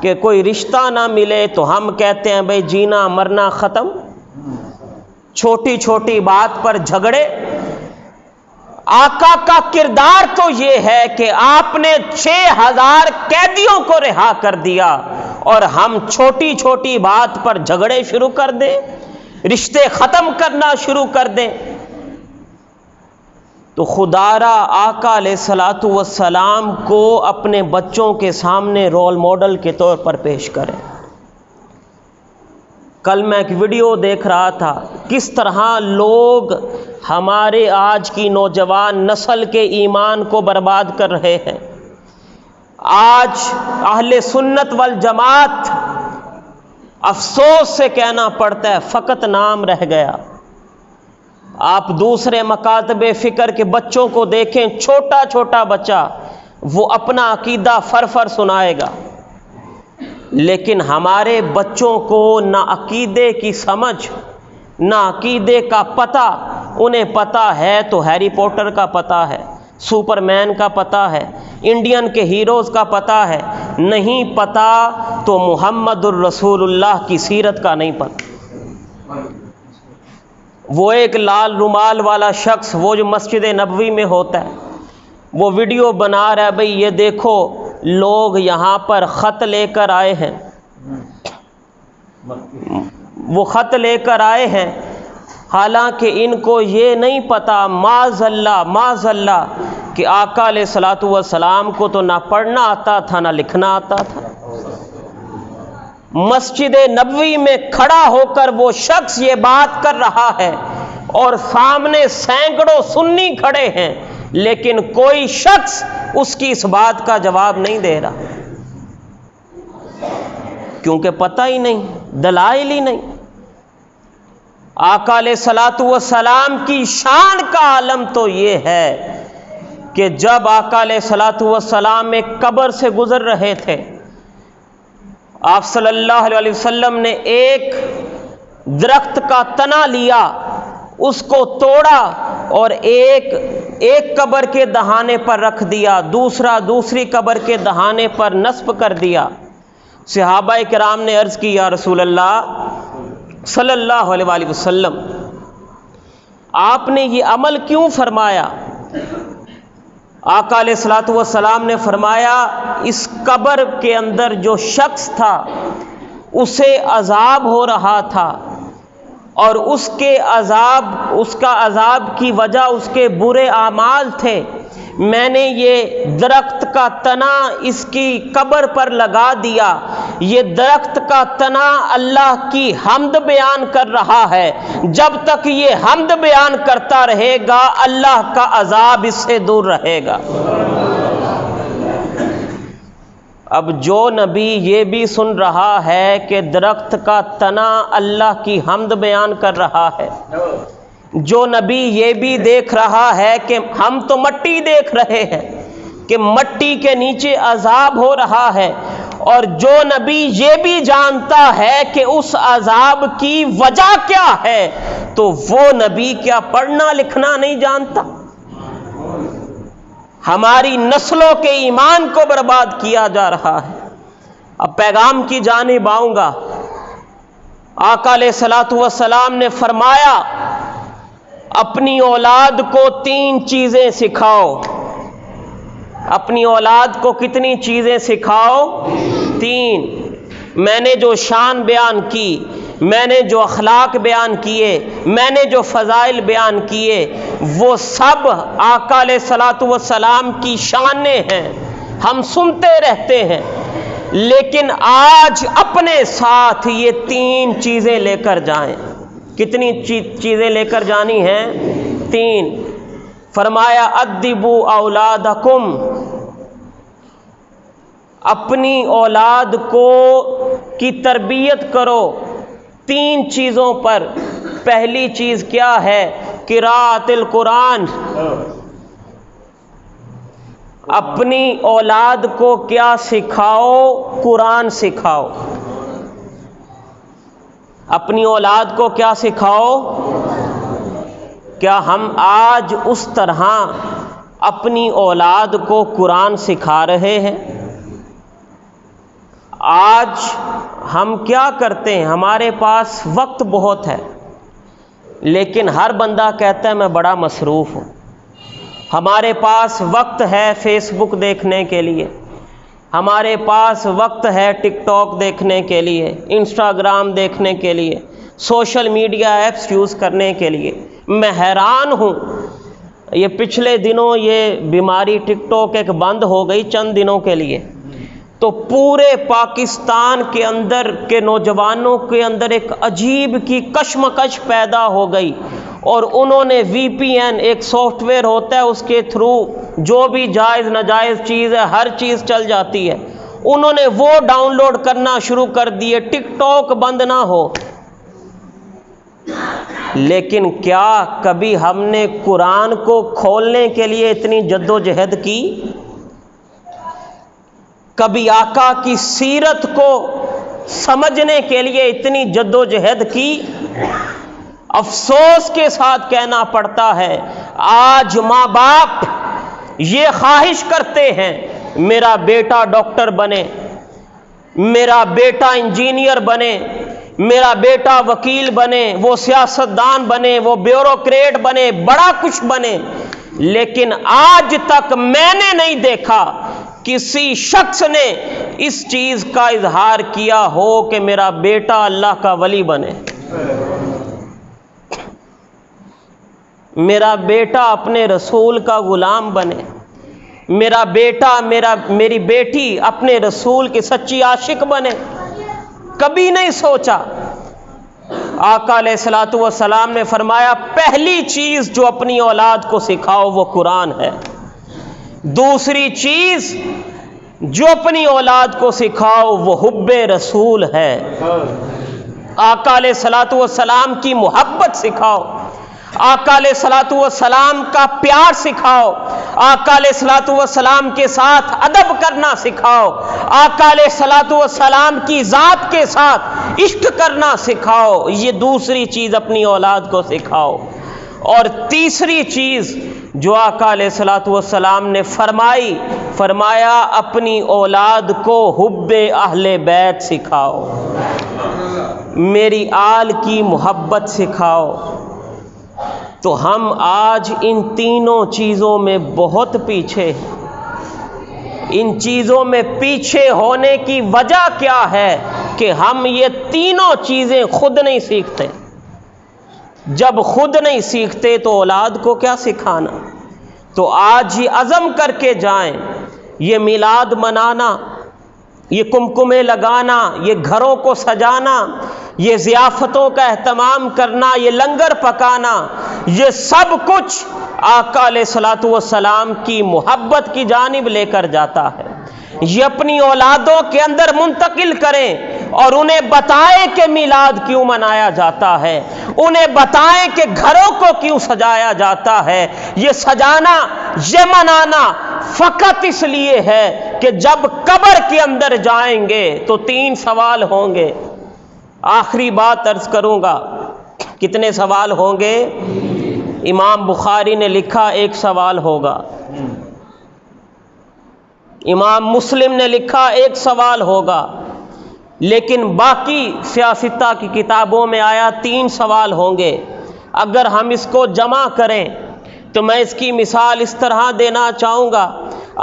[SPEAKER 1] کہ کوئی رشتہ نہ ملے تو ہم کہتے ہیں بھئی جینا مرنا ختم، چھوٹی چھوٹی بات پر جھگڑے۔ آقا کا کردار تو یہ ہے کہ آپ نے 6000 قیدیوں کو رہا کر دیا اور ہم چھوٹی چھوٹی بات پر جھگڑے شروع کر دیں، رشتے ختم کرنا شروع کر دیں۔ تو خدا را آقا علیہ الصلوۃ والسلام کو اپنے بچوں کے سامنے رول ماڈل کے طور پر پیش کریں۔ کل میں ایک ویڈیو دیکھ رہا تھا، کس طرح لوگ ہمارے آج کی نوجوان نسل کے ایمان کو برباد کر رہے ہیں۔ آج اہل سنت والجماعت، افسوس سے کہنا پڑتا ہے، فقط نام رہ گیا۔ آپ دوسرے مکاتب فکر کے بچوں کو دیکھیں، چھوٹا چھوٹا بچہ وہ اپنا عقیدہ فر سنائے گا، لیکن ہمارے بچوں کو نہ عقیدے کی سمجھ، نہ عقیدے کا پتہ۔ انہیں پتہ ہے تو ہیری پوٹر کا پتہ ہے، سپر مین کا پتہ ہے، انڈین کے ہیروز کا پتہ ہے، نہیں پتہ تو محمد الرسول اللہ کی سیرت کا نہیں پتہ۔ وہ ایک لال رومال والا شخص، وہ جو مسجد نبوی میں ہوتا ہے، وہ ویڈیو بنا رہا ہے، بھئی یہ دیکھو لوگ یہاں پر خط لے کر آئے ہیں، وہ خط لے کر آئے ہیں، حالانکہ ان کو یہ نہیں پتا معاذ اللہ کہ آقا علیہ الصلوۃ والسلام کو تو نہ پڑھنا آتا تھا نہ لکھنا آتا تھا۔ مسجد نبوی میں کھڑا ہو کر وہ شخص یہ بات کر رہا ہے اور سامنے سینکڑوں سنی کھڑے ہیں، لیکن کوئی شخص اس کی اس بات کا جواب نہیں دے رہا، کیونکہ پتہ ہی نہیں، دلائل ہی نہیں۔ آقا علیہ الصلوۃ والسلام کی شان کا عالم تو یہ ہے کہ جب آقا علیہ الصلوۃ والسلام ایک قبر سے گزر رہے تھے، آپ صلی اللہ علیہ وسلم نے ایک درخت کا تنا لیا، اس کو توڑا اور ایک قبر کے دہانے پر رکھ دیا، دوسری قبر کے دہانے پر نصب کر دیا۔ صحابہ کرام نے عرض کی، یا رسول اللہ صلی اللہ علیہ وسلم، آپ نے یہ عمل کیوں فرمایا؟ آقا علیہ الصلوۃ والسلام نے فرمایا، اس قبر کے اندر جو شخص تھا اسے عذاب ہو رہا تھا، اور اس کا عذاب کی وجہ اس کے برے اعمال تھے، میں نے یہ درخت کا تنا اس کی قبر پر لگا دیا، یہ درخت کا تنا اللہ کی حمد بیان کر رہا ہے، جب تک یہ حمد بیان کرتا رہے گا اللہ کا عذاب اس سے دور رہے گا۔ اب جو نبی یہ بھی سن رہا ہے کہ درخت کا تنا اللہ کی حمد بیان کر رہا ہے، جو نبی یہ بھی دیکھ رہا ہے کہ ہم تو مٹی دیکھ رہے ہیں کہ مٹی کے نیچے عذاب ہو رہا ہے، اور جو نبی یہ بھی جانتا ہے کہ اس عذاب کی وجہ کیا ہے، تو وہ نبی کیا پڑھنا لکھنا نہیں جانتا؟ ہماری نسلوں کے ایمان کو برباد کیا جا رہا ہے۔ اب پیغام کی جانب آؤں گا۔ آقا علیہ الصلوۃ والسلام نے فرمایا اپنی اولاد کو 3 چیزیں سکھاؤ۔ اپنی اولاد کو کتنی چیزیں سکھاؤ؟ 3۔ میں نے جو شان بیان کی، میں نے جو اخلاق بیان کیے، میں نے جو فضائل بیان کیے، وہ سب آقا علیہ الصلوۃ والسلام کی شانیں ہیں، ہم سنتے رہتے ہیں، لیکن آج اپنے ساتھ یہ 3 چیزیں لے کر جائیں۔ کتنی چیزیں لے کر جانی ہیں؟ 3۔ فرمایا ادبوا اولادکم، اپنی اولاد کو کی تربیت کرو 3 چیزوں پر۔ پہلی چیز کیا ہے؟ قراءۃ القرآن۔ اپنی اولاد کو کیا سکھاؤ؟ قرآن سکھاؤ۔ اپنی اولاد کو کیا سکھاؤ؟ کیا ہم آج اس طرح اپنی اولاد کو قرآن سکھا رہے ہیں؟ آج ہم کیا کرتے ہیں؟ ہمارے پاس وقت بہت ہے، لیکن ہر بندہ کہتا ہے میں بڑا مصروف ہوں۔ ہمارے پاس وقت ہے فیس بک دیکھنے کے لیے، ہمارے پاس وقت ہے ٹک ٹاک دیکھنے کے لیے، انسٹاگرام دیکھنے کے لیے، سوشل میڈیا ایپس یوز کرنے کے لیے۔ میں حیران ہوں، یہ پچھلے دنوں یہ بیماری ٹک ٹاک ایک بند ہو گئی چند دنوں کے لیے، تو پورے پاکستان کے اندر کے نوجوانوں کے اندر ایک عجیب کی کشمکش پیدا ہو گئی، اور انہوں نے وی پی این ایک سافٹ ویئر ہوتا ہے، اس کے تھرو جو بھی جائز ناجائز چیز ہے ہر چیز چل جاتی ہے، انہوں نے وہ ڈاؤن لوڈ کرنا شروع کر دیے، ٹک ٹاک بند نہ ہو۔ لیکن کیا کبھی ہم نے قرآن کو کھولنے کے لیے اتنی جد و جہد کی؟ کبھی آقا کی سیرت کو سمجھنے کے لیے اتنی جد و جہد کی؟ افسوس کے ساتھ کہنا پڑتا ہے آج ماں باپ یہ خواہش کرتے ہیں میرا بیٹا ڈاکٹر بنے، میرا بیٹا انجینئر بنے، میرا بیٹا وکیل بنے، وہ سیاستدان بنے، وہ بیوروکریٹ بنے، بڑا کچھ بنے، لیکن آج تک میں نے نہیں دیکھا کسی شخص نے اس چیز کا اظہار کیا ہو کہ میرا بیٹا اللہ کا ولی بنے، میرا بیٹا اپنے رسول کا غلام بنے، میرا بیٹا میری بیٹی اپنے رسول کی سچی عاشق بنے۔ کبھی نہیں سوچا۔ آقا علیہ الصلوۃ والسلام نے فرمایا پہلی چیز جو اپنی اولاد کو سکھاؤ وہ قرآن ہے۔ دوسری چیز جو اپنی اولاد کو سکھاؤ وہ حب رسول ہے۔ آقا علیہ الصلوۃ والسلام کی محبت سکھاؤ، آقا علیہ الصلوۃ والسلام کا پیار سکھاؤ، آقا علیہ الصلوۃ والسلام کے ساتھ ادب کرنا سکھاؤ، آقا علیہ الصلوۃ والسلام کی ذات کے ساتھ عشق کرنا سکھاؤ۔ یہ دوسری چیز اپنی اولاد کو سکھاؤ۔ اور تیسری چیز جو آقا علیہ الصلوۃ والسلام نے فرمایا اپنی اولاد کو حب اہل بیت سکھاؤ، میری آل کی محبت سکھاؤ۔ تو ہم آج ان تینوں چیزوں میں بہت پیچھے ہیں۔ ان چیزوں میں پیچھے ہونے کی وجہ کیا ہے کہ ہم یہ تینوں چیزیں خود نہیں سیکھتے۔ جب خود نہیں سیکھتے تو اولاد کو کیا سکھانا؟ تو آج ہی عزم کر کے جائیں. یہ میلاد منانا، یہ کمکمے لگانا، یہ گھروں کو سجانا، یہ ضیافتوں کا اہتمام کرنا، یہ لنگر پکانا، یہ سب کچھ آقا علیہ الصلوۃ والسلام کی محبت کی جانب لے کر جاتا ہے. یہ اپنی اولادوں کے اندر منتقل کریں اور انہیں بتائیں کہ میلاد کیوں منایا جاتا ہے، انہیں بتائیں کہ گھروں کو کیوں سجایا جاتا ہے. یہ سجانا، یہ منانا فقط اس لیے ہے کہ جب قبر کے اندر جائیں گے تو 3 سوال ہوں گے. آخری بات عرض کروں گا، کتنے سوال ہوں گے؟ امام بخاری نے لکھا 1 سوال ہوگا، امام مسلم نے لکھا 1 سوال ہوگا، لیکن باقی سیاستہ کی کتابوں میں آیا 3 سوال ہوں گے. اگر ہم اس کو جمع کریں تو میں اس کی مثال اس طرح دینا چاہوں گا.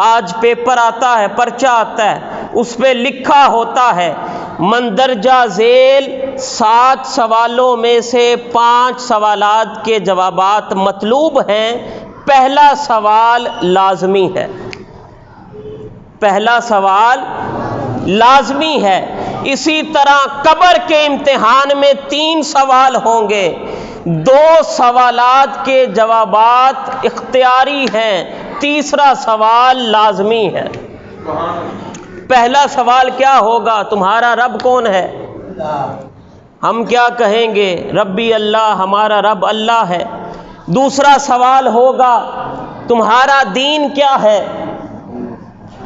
[SPEAKER 1] آج پیپر آتا ہے، پرچہ آتا ہے، اس پہ لکھا ہوتا ہے مندرجہ ذیل 7 سوالوں میں سے 5 سوالات کے جوابات مطلوب ہیں. پہلا سوال لازمی ہے، پہلا سوال لازمی ہے. اسی طرح قبر کے امتحان میں 3 سوال ہوں گے، 2 سوالات کے جوابات اختیاری ہیں، تیسرا سوال لازمی ہے. پہلا سوال کیا ہوگا؟ تمہارا رب کون ہے؟ ہم کیا کہیں گے؟ ربی اللہ، ہمارا رب اللہ ہے. دوسرا سوال ہوگا تمہارا دین کیا ہے؟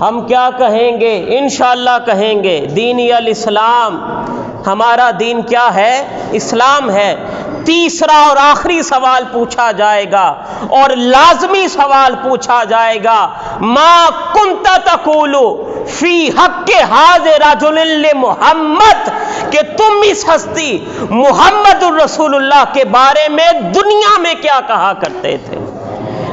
[SPEAKER 1] ہم کیا کہیں گے؟ انشاءاللہ کہیں گے دینی الاسلام، ہمارا دین کیا ہے؟ اسلام ہے. تیسرا اور آخری سوال پوچھا جائے گا اور لازمی سوال پوچھا جائے گا، ما کنت تقول فی حق ھذا رجل محمد، کہ تم اس ہستی محمد الرسول اللہ کے بارے میں دنیا میں کیا کہا کرتے تھے.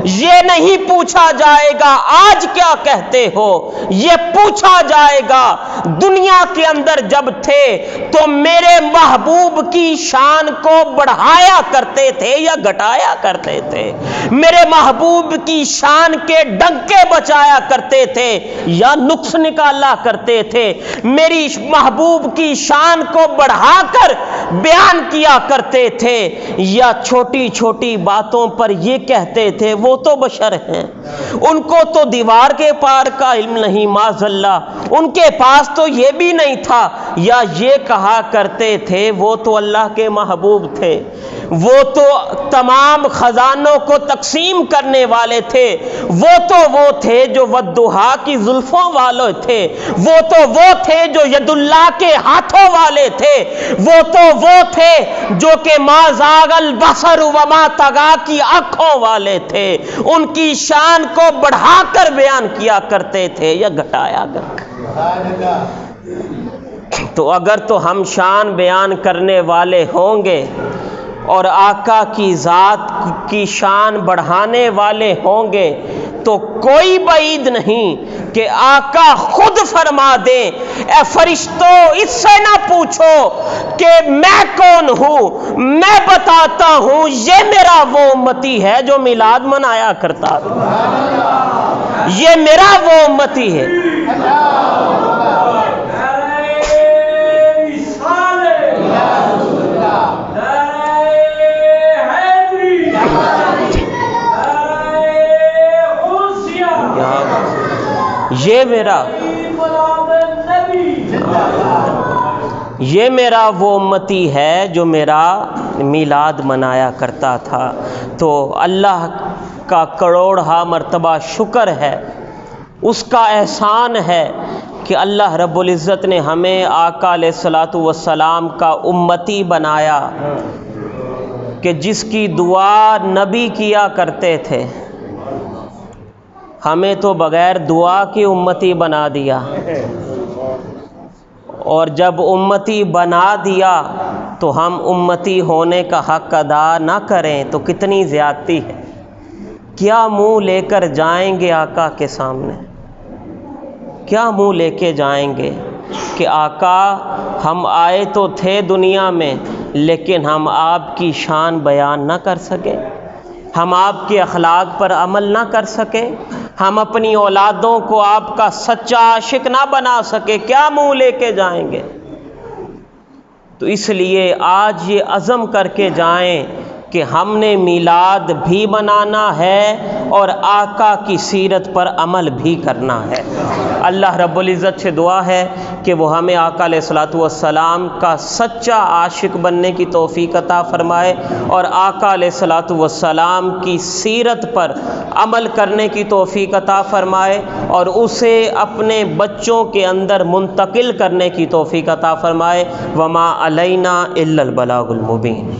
[SPEAKER 1] یہ نہیں پوچھا جائے گا آج کیا کہتے ہو، یہ پوچھا جائے گا دنیا کے اندر جب تھے تو میرے محبوب کی شان کو بڑھایا کرتے تھے یا گھٹایا کرتے تھے، میرے محبوب کی شان کے ڈنکے بچایا کرتے تھے یا نقص نکالا کرتے تھے، میری محبوب کی شان کو بڑھا کر بیان کیا کرتے تھے یا چھوٹی چھوٹی باتوں پر یہ کہتے تھے وہ تو بشر ہیں، ان کو تو دیوار کے پار کا علم نہیں، معاذ اللہ ان کے پاس تو یہ بھی نہیں تھا، یا یہ کہا کرتے تھے وہ تو اللہ کے محبوب تھے، وہ تو تمام خزانوں کو تقسیم کرنے والے تھے، وہ تھے جو والضحیٰ کی زلفوں والے تھے، وہ تھے جو ید اللہ کے ہاتھوں والے تھے، وہ تھے جو کہ ما زاغ البصر وما طغیٰ کی آنکھوں والے تھے. ان کی شان کو بڑھا کر بیان کیا کرتے تھے یا گھٹایا کرتے. تو اگر تو ہم شان بیان کرنے والے ہوں گے اور آقا کی ذات کی شان بڑھانے والے ہوں گے تو کوئی بعید نہیں کہ آقا خود فرما دیں، اے فرشتوں اس سے نہ پوچھو کہ میں کون ہوں، میں بتاتا ہوں یہ میرا وہ امتی ہے جو میلاد منایا کرتا تھا، یہ میرا وہ امتی ہے. یہ میرا وہ امتی ہے جو میرا میلاد منایا کرتا تھا. تو اللہ کا کروڑہا مرتبہ شکر ہے، اس کا احسان ہے کہ اللہ رب العزت نے ہمیں آقا علیہ الصلوۃ والسلام کا امتی بنایا، کہ جس کی دعا نبی کیا کرتے تھے، ہمیں تو بغیر دعا کی امتی بنا دیا، اور جب امتی بنا دیا تو ہم امتی ہونے کا حق ادا نہ کریں تو کتنی زیادتی ہے. کیا منہ لے کر جائیں گے آقا کے سامنے، کیا منہ لے کے جائیں گے کہ آقا ہم آئے تو تھے دنیا میں لیکن ہم آپ کی شان بیان نہ کر سکے. ہم آپ کے اخلاق پر عمل نہ کر سکیں، ہم اپنی اولادوں کو آپ کا سچا عاشق نہ بنا سکے، کیا منہ لے کے جائیں گے؟ تو اس لیے آج یہ عزم کر کے جائیں کہ ہم نے میلاد بھی منانا ہے اور آقا کی سیرت پر عمل بھی کرنا ہے۔ اللہ رب العزت سے دعا ہے کہ وہ ہمیں آقا علیہ الصلوۃ والسلام کا سچا عاشق بننے کی توفیق عطا فرمائے اور آقا علیہ الصلوۃ والسلام کی سیرت پر عمل کرنے کی توفیق عطا فرمائے اور اسے اپنے بچوں کے اندر منتقل کرنے کی توفیق عطا فرمائے۔ وما علینا الا البلاغ المبین۔